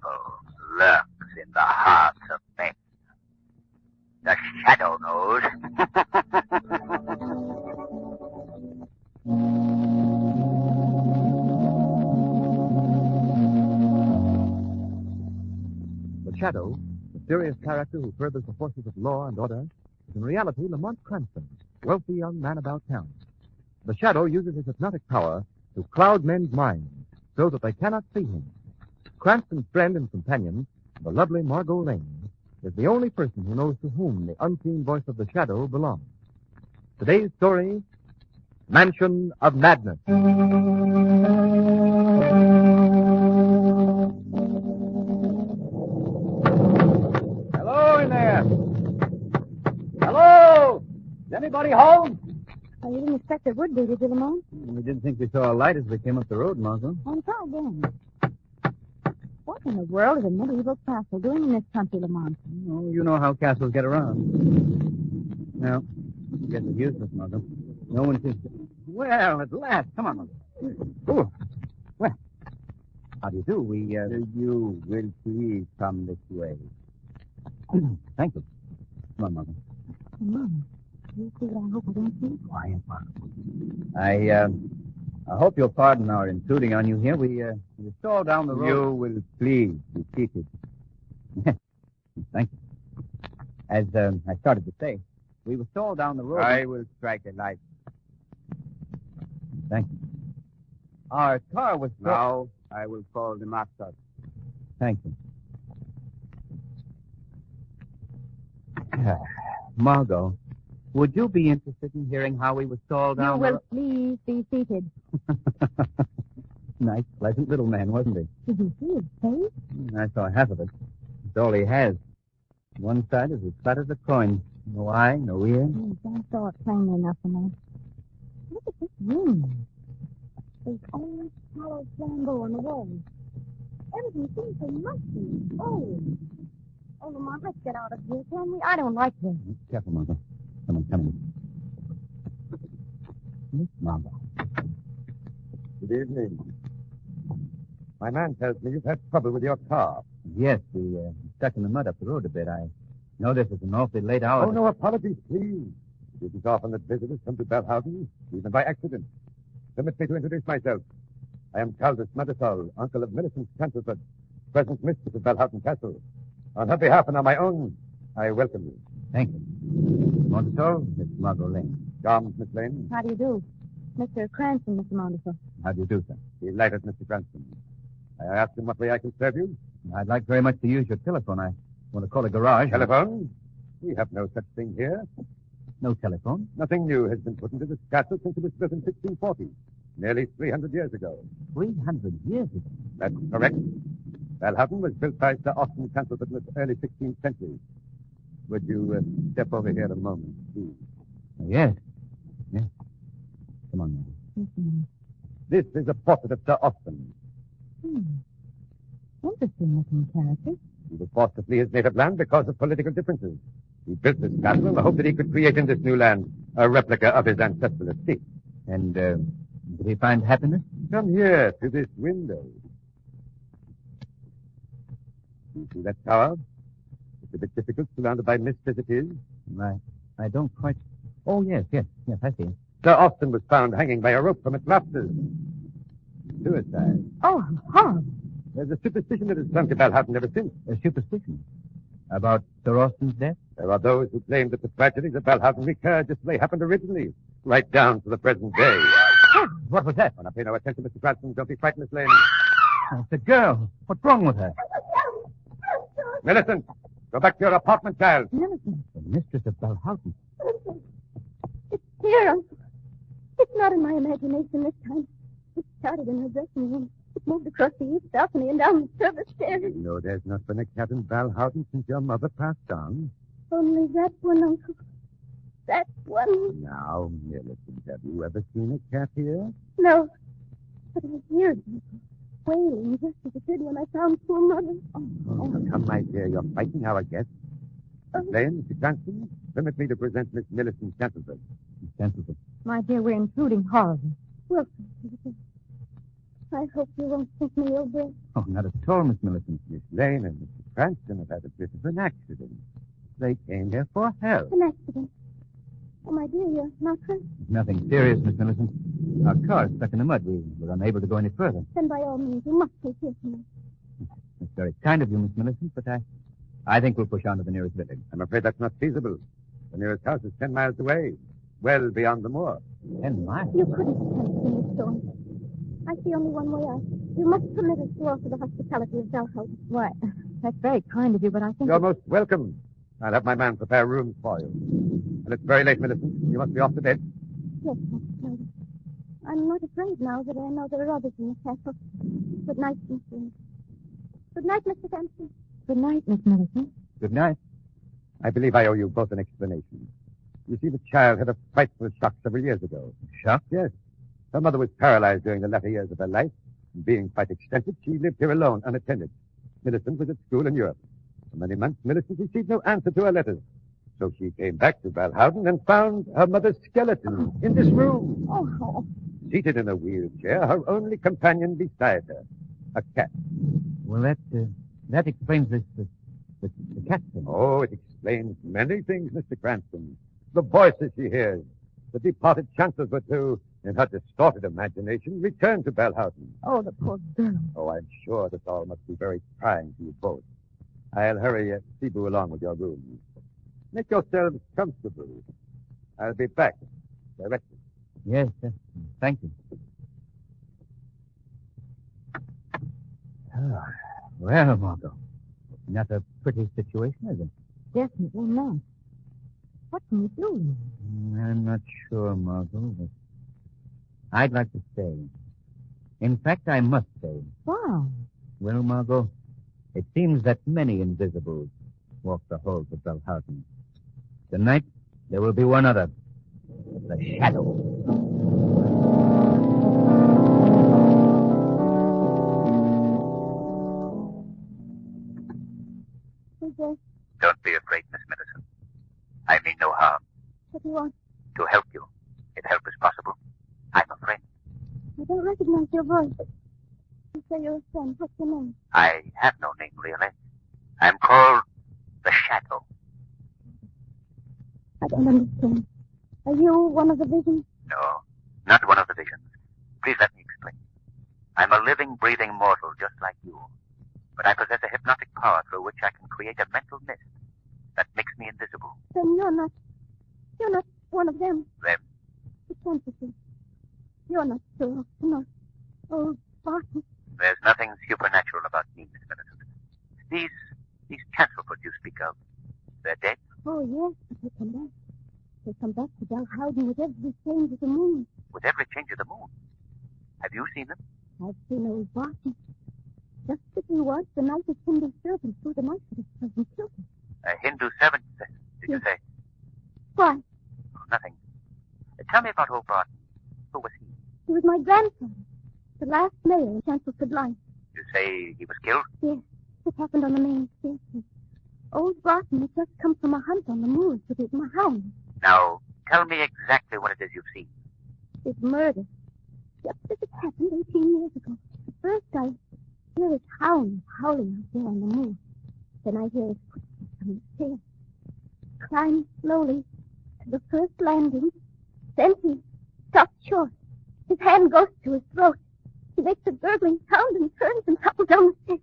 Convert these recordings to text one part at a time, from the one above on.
evil lurks in the hearts of men. The shadow knows. The Shadow, the mysterious character who furthers the forces of law and order, is in reality Lamont Cranston, wealthy young man about town. The Shadow uses his hypnotic power to cloud men's minds so that they cannot see him. Cranston's friend and companion, the lovely Margot Lane, is the only person who knows to whom the unseen voice of the Shadow belongs. Today's story, Mansion of Madness. Hello in there. Hello? Is anybody home? Oh, you didn't expect there would be, did you, Lamont? We didn't think we saw a light as we came up the road, Margot. Oh, try again. What in the world is a medieval castle doing in this country, Lamont? Oh, you know how castles get around. Well, I guess it's useless, Margot. No one seems to... Well, at last. Come on, Margot. Oh. Well, how do you do? You will please come this way. Thank you. Come on, Margot. Come on. You see what I hope I don't see? Quiet, Margot. I hope you'll pardon our intruding on you here. We stalled down the road. You will please be seated. Thank you. As I started to say, we were stalled down the road. I will strike a light. Thank you. Our car was... Now I will call the master. Thank you. Margot, would you be interested in hearing how we were stalled down You will please be seated. Nice, pleasant little man, wasn't he? Did you see his face? I saw half of it. It's all he has. One side is as flat as a coin. No eye, no ear. Yes, I saw it plainly enough, Lamont. Look at this room. There's old hollow flambeau on the wall. Everything seems so musty, old. Oh, Lamont, let's get out of here, can we? I don't like this. Careful, Margot. Come on. Miss Margot. Good evening. My man tells me you've had trouble with your car. Yes, we stuck in the mud up the road a bit. I know this is an awfully late hour. Oh, no apologies, please. It isn't often that visitors come to Belhausen, even by accident. Permit me to introduce myself. I am Caldas Madisol, uncle of Millicent Canterford, present mistress of Belhausen Castle. On her behalf and on my own, I welcome you. Thank you. Montessor, Miss Margot Lane. Charms, Miss Lane. How do you do? Mr. Cranston, Mr. Montessor. How do you do, sir? Delighted, Mr. Cranston. I ask in what way I can serve you? I'd like very much to use your telephone. I want to call a garage. Telephone? We have no such thing here. No telephone? Nothing new has been put into this castle since it was built in 1640, nearly 300 years ago. 300 years ago? That's correct. Belhausen was built by Sir Orson Welles in the early 16th century. Would you step over here a moment, please? Yes. Come on, now. Yes, ma'am. This is a portrait of Sir Orson. Interesting looking character. He was forced to flee his native land because of political differences. He built this castle in the hope that he could create in this new land a replica of his ancestral estate. And did he find happiness? Come here to this window. You see that tower? It's a bit difficult, surrounded by mist as it is. I don't quite... Oh, yes, I see. Sir Austin was found hanging by a rope from its rafters. Suicide. Oh, horrible. There's a superstition that has clung to Belhausen ever since. A superstition? About Sir Austin's death? There are those who claim that the tragedies of Belhausen recur just as they happened originally, right down to the present day. What was that? Oh, now pay no attention, Mr. Cranston. Don't be frightened, Miss Lane. It's a girl. What's wrong with her? Millicent, go back to your apartment, child. Millicent. The mistress of Belhausen. It's here, Uncle. It's not in my imagination this time. It started in her dressing room. It moved across the east balcony and down the service stairs. No, there's not been a cat in Belhausen since your mother passed on. Only that one, Uncle. That one. Now, Millicent, have you ever seen a cat here? No. But I hear it, Uncle. Wailing just as it did when I found poor Mother. Oh, now come, my dear. You're frightening our guests. Miss Lane, Mr. Cranston, permit me to present Miss Millicent Canterford. Canterford. My dear, we're intruding horribly. Well, I hope you won't think me ill, Bill. Oh, not at all, Miss Millicent. Miss Lane and Mr. Cranston have had a bit of an accident. They came here for help. An accident. Oh, my dear, you're not hurt. Nothing serious, Miss Millicent. Our car is stuck in the mud. We were unable to go any further. Then by all means, you must take care of me. It's very kind of you, Miss Millicent, but I think we'll push on to the nearest village. I'm afraid that's not feasible. The nearest house is 10 miles away, well beyond the moor. 10 miles? You couldn't tell us in this storm. I see only one way out. You must permit us to offer the hospitality of Dalhousie. Why, that's very kind of you, but I think... You're most welcome. I'll have my man prepare rooms for you. And it's very late, Millicent. You must be off to bed. Yes, Mr. Kelly. I'm not afraid now that I know there are others in the castle. Good night, Mr. Good night, Mr. Cranston. Good night, Miss Millicent. Good night. I believe I owe you both an explanation. You see, the child had a frightful shock several years ago. Shock? Yes. Her mother was paralyzed during the latter years of her life. And being quite eccentric, she lived here alone, unattended. Millicent was at school in Europe. For many months, Millicent received no answer to her letters. So she came back to Valhausen and found her mother's skeleton in this room. Oh. Seated in a wheelchair, her only companion beside her, a cat. Well, that explains the cat thing. Oh, it explains many things, Mr. Cranston. The voices she hears, the departed chances were to, in her distorted imagination, return to Valhausen. Oh, the poor girl. Oh, I'm sure this all must be very trying to you both. I'll hurry Cebu along with your rooms. Make yourselves comfortable. I'll be back directly. Yes, thank you. Oh, well, Margot, not a pretty situation, is it? Definitely not. What can we do? I'm not sure, Margot, but I'd like to stay. In fact, I must stay. Wow. Well, Margot, it seems that many invisibles walk the halls of Valhausen. Tonight, there will be one other. The Shadow. Don't be afraid, Miss Millicent. I mean no harm. What do you want? To help you, if help is possible. I'm a friend. I don't recognize your voice. You say you're a friend. What's your name? I have no name, really. I'm called the Shadow. I don't understand. Are you one of the visions? No, not one of the visions. Please let me explain. I'm a living, breathing mortal just like you. But I possess a hypnotic power through which I can create a mental mist that makes me invisible. Then you're not one of them. Them? The fantasy. You're not so not old Barton. There's nothing supernatural about me, Miss Millicent. These chancellersford you speak of, they're dead? Oh, yes, but they come back. They come back to Dalhousen with every change of the moon. With every change of the moon? Have you seen them? I've seen old Barton. Just as he was the night his Hindu servant threw the knife at his cousin killed him. A Hindu servant, did you say? Why? Oh, nothing. Tell me about old Barton. Who was he? He was my grandfather. The last mayor in Chancellersford Line. You say he was killed? Yes. It happened on the main station. Old Barton had just come from a hunt on the moors with his hound. Now, tell me exactly what it is you've seen. It's murder. Just as it happened 18 years ago. At first I hear his hound howling out there on the moor. Then I hear his footsteps on the stairs. Climb slowly to the first landing. Then he stops short. His hand goes to his throat. He makes a gurgling sound and turns and topples down the stairs.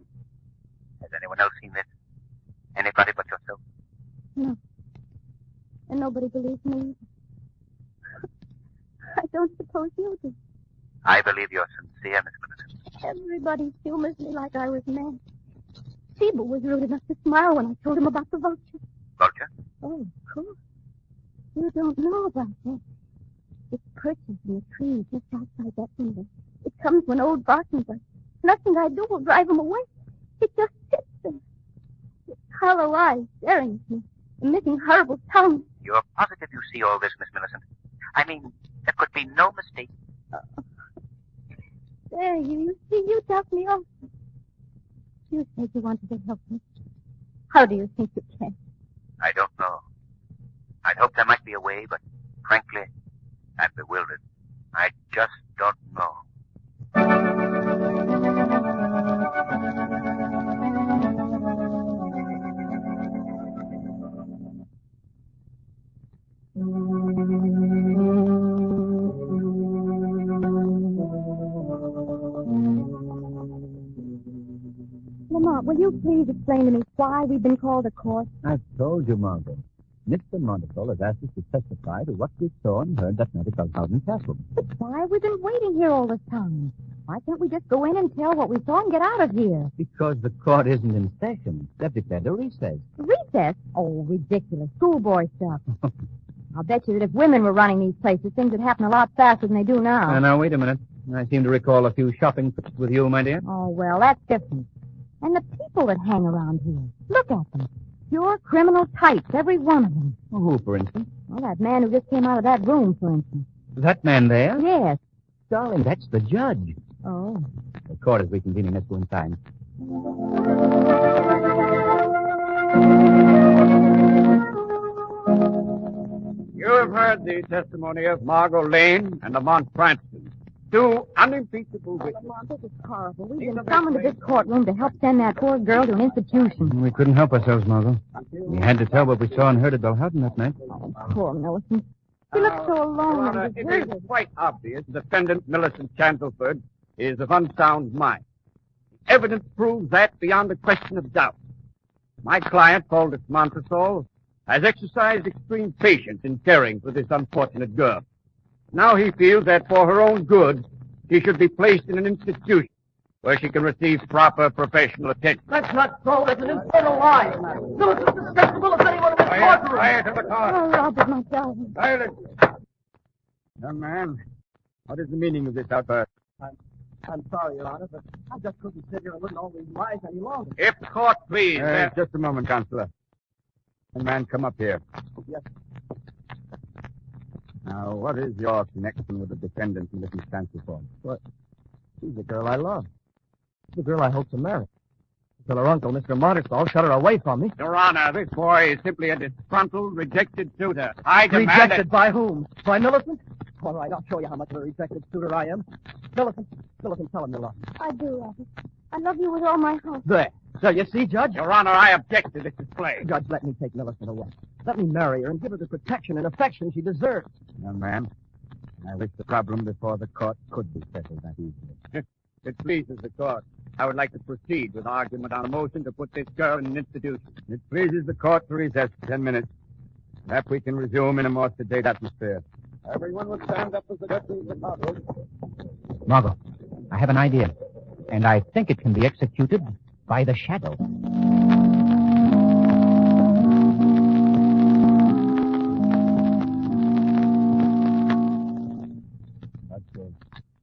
Has anyone else seen this? Anybody but yourself? No. And nobody believes me. I don't suppose you do. I believe you're sincere, Miss Millicent. Everybody humors me like I was mad. Cebu was rude enough to smile when I told him about the vulture. Vulture? Oh, of course. You don't know about that. It perches in the tree just outside that window. It comes when old Barton does. Nothing I do will drive him away. It just sits there. Its hollow eyes staring at me, emitting horrible sounds. You're positive you see all this, Miss Millicent? I mean, there could be no mistake. There, you see, you doubt me also. You said you wanted to help me. How do you think you can? I don't know. I'd hoped there might be a way, but frankly, I'm bewildered. I just don't know. you please explain to me why we've been called to court? I've told you, Margot. Mr. Montesol has asked us to testify to what we saw and heard that night at Belhausen Castle. But why have we been waiting here all this time? Why can't we just go in and tell what we saw and get out of here? Because the court isn't in session. They've declared a recess. Recess? Oh, ridiculous. Schoolboy stuff. I'll bet you that if women were running these places, things would happen a lot faster than they do now. Now, wait a minute. I seem to recall a few shopping trips with you, my dear. Oh, well, that's different. And the people that hang around here. Look at them. Pure criminal types, every one of them. Who, for instance? Well, that man who just came out of that room, for instance. That man there? Yes. Darling, that's the judge. Oh. The court is reconvening. Let's go inside. You have heard the testimony of Margot Lane and Lamont Cranston, two unimpeachable witnesses. Lamont, this is horrible. We've been summoned to this courtroom to help send that poor girl to an institution. We couldn't help ourselves, Margot. We had to tell what we saw and heard at Belhausen that night. Oh, poor Millicent. She looks so alone and It deserted. is quite obvious the defendant, Millicent Chandleford, is of unsound mind. Evidence proves that beyond a question of doubt. My client, Aldous Montesol, has exercised extreme patience in caring for this unfortunate girl. Now he feels that for her own good, she should be placed in an institution where she can receive proper professional attention. That's not so. That's an infernal lie. Millicent's as respectable as anyone in this courtroom. Quiet in the court. Oh, Robert, my darling. Silence. Young man, what is the meaning of this outburst? I'm sorry, Your Honor, but I just couldn't sit here and listen to all these lies any longer. If the court please. Just a moment, Counselor. Young man, come up here. Yes. Now, what is your connection with the defendant in this Chandleford? She's the girl I love. She's the girl I hope to marry. Until her uncle, Mr. Montesol, shut her away from me. Your Honor, this boy is simply a disgruntled, rejected suitor. I demand Rejected by whom? By Millicent? All right, I'll show you how much of a rejected suitor I am. Millicent, tell him you love me. I do, Robert. I love you with all my heart. There. So you see, Judge? Your Honor, I object to this display. Judge, let me take Millicent away. Let me marry her and give her the protection and affection she deserves. Young man, I wish the problem before the court could be settled that easily. If it pleases the court, I would like to proceed with argument on a motion to put this girl in an institution. It pleases the court to recess for 10 minutes. Perhaps we can resume in a more sedate atmosphere. Everyone will stand up as the judge reads the courtroom. Margot, I have an idea. And I think it can be executed by the shadow.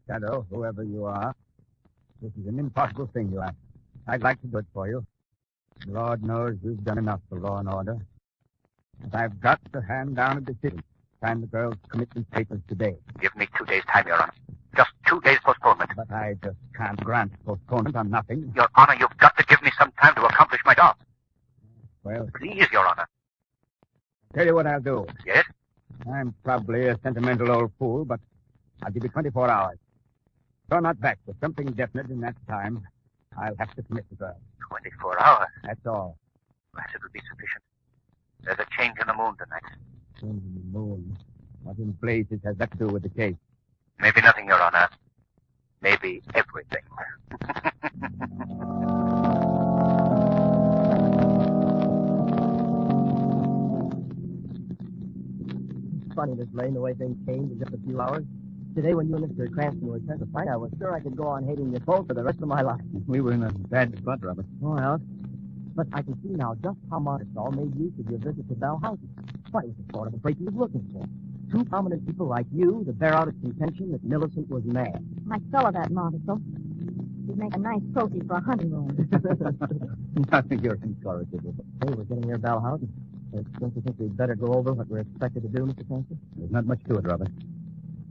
Shadow, whoever you are, this is an impossible thing you ask. I'd like to do it for you. Lord knows you've done enough for law and order. But I've got to hand down a decision. Sign the girl's commitment papers today. Give me 2 days' time, Your Honor. Just 2 days postponement. But I just can't grant postponement on nothing. Your Honor, you've got to give me some time to accomplish my job. Well, Please, Your Honor. tell you what I'll do. Yes? I'm probably a sentimental old fool, but I'll give you 24 hours. If you're not back with something definite in that time, I'll have to commit the girl. 24 hours. That's all. Perhaps it will be sufficient. There's a change in the moon tonight. Change in the moon. What in blazes has that to do with the case? Maybe nothing, Your Honor. Maybe everything. It's funny, Miss Lane, the way things changed in just a few hours. Today, when you and Mr. Cranston were testifying, I was sure I could go on hating you both for the rest of my life. We were in a bad spot, Robert. Well, but I can see now just how Montesol made use of your visit to Belhausen. What was the sort of a break he was looking for? Two prominent people like you to bear out its contention that Millicent was mad. My fellow, that Montesol. He'd make a nice trophy for a hunting room. I think you're incorrigible. Hey, we're getting near Belhausen. Don't you think we'd better go over what we're expected to do, Mr. Cranston? There's not much to it, Robert.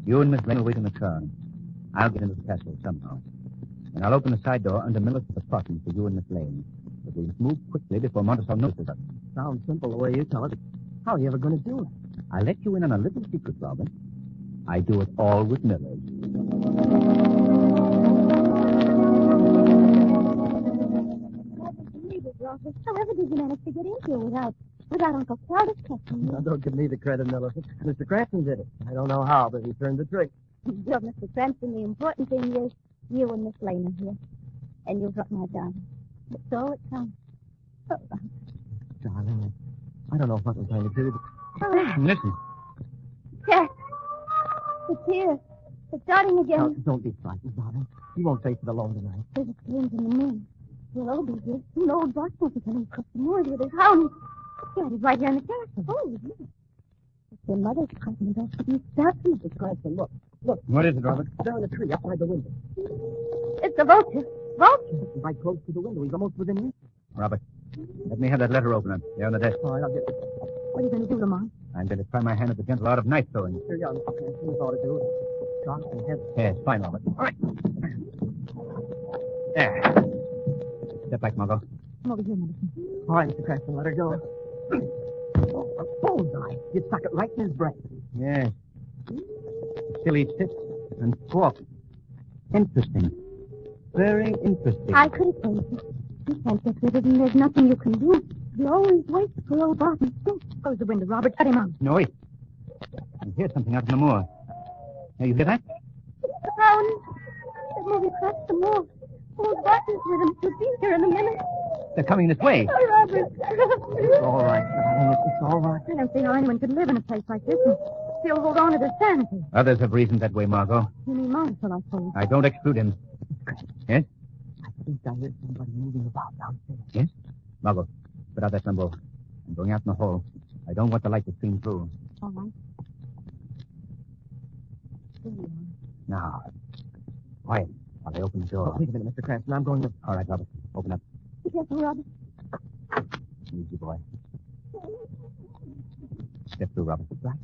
You and Miss Lane will wait in the car. I'll get into the castle somehow. And I'll open the side door under Millicent's apartment for you and Miss Lane. But we must move quickly before Montesol notices us. Sounds simple the way you tell it. How are you ever going to do it? I'll let you in on a little secret, Robert. I do it all with Millers. However did you manage to get in here without Uncle Calder's catching you? Now, don't give me the credit, Millicent. Mr. Cranston did it. I don't know how, but he turned the trick. Well, Mr. Cranston, the important thing is you and Miss Lane are here. And you've got my darling. So it comes. Oh, Darling, I don't know what we're going to do, but... Listen. yes. It's here. It's starting again. Now, don't be frightened, darling. You won't face it alone tonight. There's a change in the moon. We'll all be here. An old Boston is coming across the moors with his hound. Yeah, he's right here in the castle. Oh, yeah. It's your mother's cousin. Don't you stop him, Mrs. Cranston. Look. What is it, Robert? There in the tree outside the window. It's the vulture. Vulture? He's right close to the window. He's almost within reach. Robert, let me have that letter opener. There on the desk. All right, I'll get it. What are you going to do, Lamont? I'm going to try my hand at the gentle art of knife throwing. Here you are, Mr. Cranston. That's all to do. Drop and head. Yes, fine, Robert. All right. There. Step back, Margot. Come over here, Millicent. All right, Mr. Cranston, let her go. Oh, a bullseye. You stuck it right in his breast. Yes. Silly tip and fork. Interesting. Very interesting. I could have told you. You can't get rid of him. There's nothing you can do. You always wait for old Barton. Close the window, Robert. Cut him out. No, wait. I hear something out on the moor. Now, you hear that? The hound. They're moving across the moor. Old Barton's with him. He'll be here in a minute. They're coming this way. Oh, Robert. It's all right, darling. It's all right. I don't see how anyone could live in a place like this and still hold on to their sanity. Others have reasoned that way, Margot. You mean Marshall, I suppose. I don't exclude him. Yes? I think I heard somebody moving about downstairs. Yes? Margot, put out that lambeau. I'm going out in the hall. I don't want the light to stream through. All right. Here you are. Now, quiet while I open the door. Oh, wait a minute, Mr. Cranston. I'm going to... All right, Robert. Open up. Be careful, Robert. Easy, boy. Step through, Robert. Right.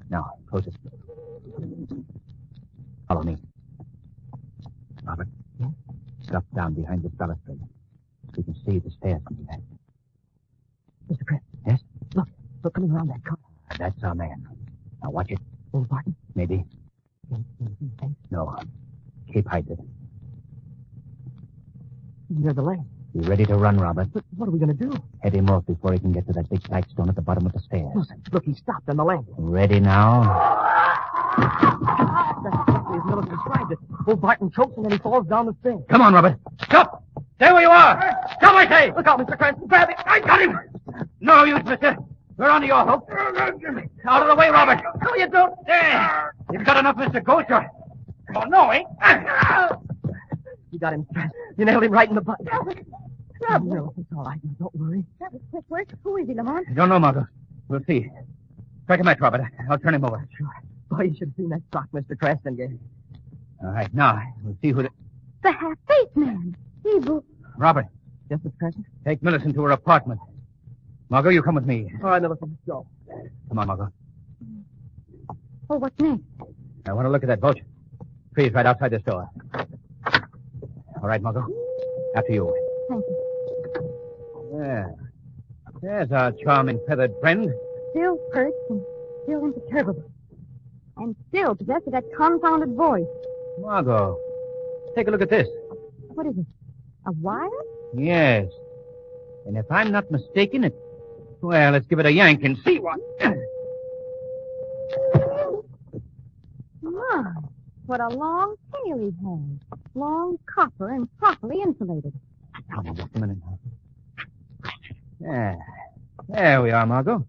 Now, close it. Follow me. Robert. Yes? Drop down behind this balustrade. You can see the stairs from behind. Mr. Cranston. Yes? Look coming around that corner. That's our man. Now watch it. Old Barton. Maybe. Can you see his face? No. Keep hides it. Near the lane. Be ready to run, Robert. But what are we going to do? Head him off before he can get to that big flagstone at the bottom of the stairs. Listen, look, he stopped on the lane. Ready now? That's exactly as Miller described it. Old Barton chokes and then he falls down the stairs. Come on, Robert. Stop! Stay where you are! Stop, I say! Look out, Mr. Cranston. Grab it. I got him! No use, mister. We're on to your hook. Out of the way, Robert. No, you don't. There. You've got enough, Mr. Gosher. Oh, no, eh? You got him, Cranston. You nailed him right in the butt. Robert. No, it's all right. Don't worry. That was quick work. Who is he, Lamont? I don't know, Margot. We'll see. Strike a match, Robert. I'll turn him over. Sure. Boy, you should have seen that sock Mr. Cranston gave. All right, now, we'll see who the... The half-faced man. Evil. Robert, Yes, Mr. Cranston? take Millicent to her apartment. Margot, you come with me. All right, Millicent, let's go. Come on, Margot. Oh, what's next? I want to look at that vulture. Tree's right outside this door. All right, Margot. After you. Thank you. There. There's our charming feathered friend. Still perched and still imperturbable. And still possessed of that confounded voice. Margot, take a look at this. What is it? A wire? Yes. And if I'm not mistaken, it... Well, let's give it a yank and see what... My, what a long tail he has. Long copper and properly insulated. Hold on just a minute now. There we are, Margot.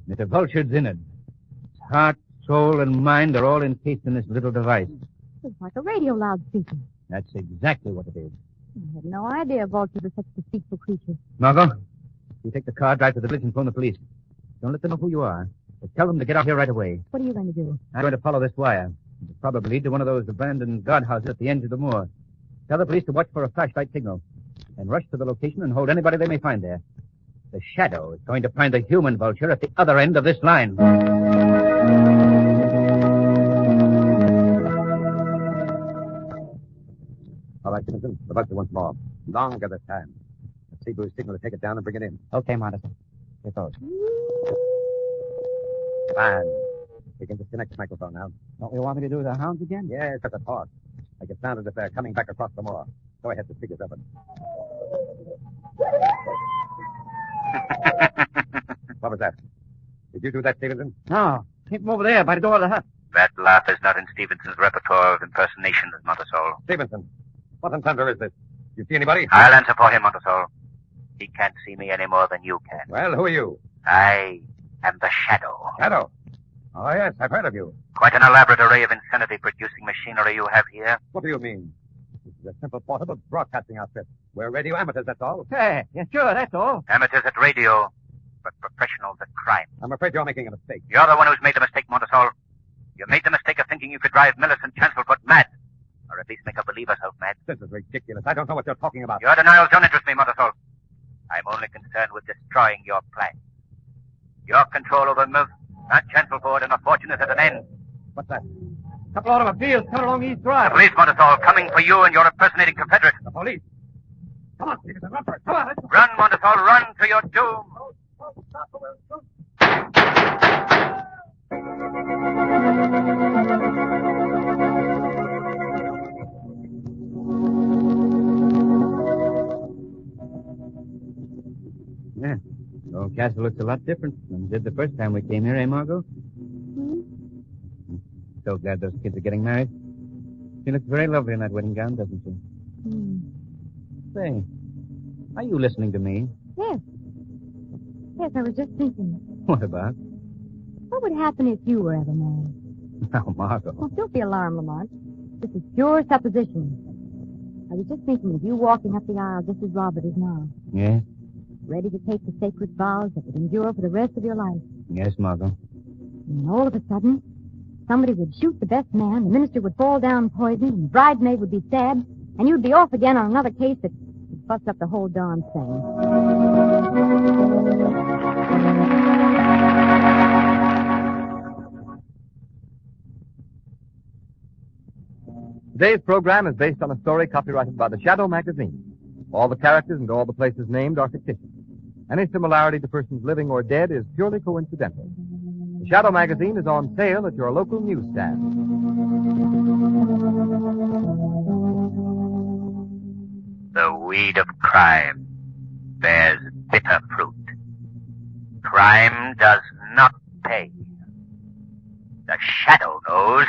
With the vulture's in it. Heart, soul, and mind are all encased in this little device. It's like a radio loudspeaker. That's exactly what it is. I had no idea vultures were such deceitful creatures. Margot, you take the car, drive to the village, and phone the police. Don't let them know who you are. But tell them to get out here right away. What are you going to do? I'm going to follow this wire. It'll probably lead to one of those abandoned guardhouses at the end of the moor. Tell the police to watch for a flashlight signal. And rush to the location and hold anybody they may find there. The shadow is going to find the human vulture at the other end of this line. All right, Gibson. The vulture once more. Longer this time. Let's see Blue's signal to take it down and bring it in. Okay, Madison. Here goes. Fine. We can disconnect the microphone now. Don't you want me to do the hounds again? Yes, at the pause. Like it sounded as if they're coming back across the moor. Go ahead, the speaker's open. What was that? Did you do that, Stevenson? No. Came from over there by the door of the hut. That laugh is not in Stevenson's repertoire of impersonations, Montesol. Stevenson, what in thunder is this? You see anybody? I'll answer for him, Montesol. He can't see me any more than you can. Well, who are you? I am the Shadow. Shadow. Oh, yes, I've heard of you. Quite an elaborate array of insanity-producing machinery you have here. What do you mean? This is a simple portable broadcasting outfit. We're radio amateurs, that's all. Hey, yeah, sure, that's all. Amateurs at radio, but professionals at crime. I'm afraid you're making a mistake. You're the one who's made the mistake, Montesol. You made the mistake of thinking you could drive Millicent Chancelfoot mad. Or at least make her believe herself mad. This is ridiculous. I don't know what you're talking about. Your denials don't interest me, Montesol. I'm only concerned with destroying your plan. Your control over Mills, Aunt Chancelford, and her fortune is at an end. What's that? A couple automobiles coming along East Drive. The police, Montesol, coming for you and your impersonating confederate. The police. Come on, Peterson, run for it. Come on. Run, Montesol, run to your doom. Yeah. The old castle looks a lot different than it did the first time we came here, eh, Margot? So glad those kids are getting married. She looks very lovely in that wedding gown, doesn't she? Say, are you listening to me? Yes. Yes, I was just thinking. What about? What would happen if you were ever married? Now, Margot. Oh, don't be alarmed, Lamont. This is pure supposition. I was just thinking of you walking up the aisle just as Robert is now. Yeah? Ready to take the sacred vows that would endure for the rest of your life. Yes, Margot. And all of a sudden, somebody would shoot the best man, the minister would fall down poisoned, and the bridesmaid would be stabbed, and you'd be off again on another case that would bust up the whole darn thing. Today's program is based on a story copyrighted by the Shadow magazine. All the characters and all the places named are fictitious. Any similarity to persons living or dead is purely coincidental. The Shadow magazine is on sale at your local newsstand. The weed of crime bears bitter fruit. Crime does not pay. The Shadow knows.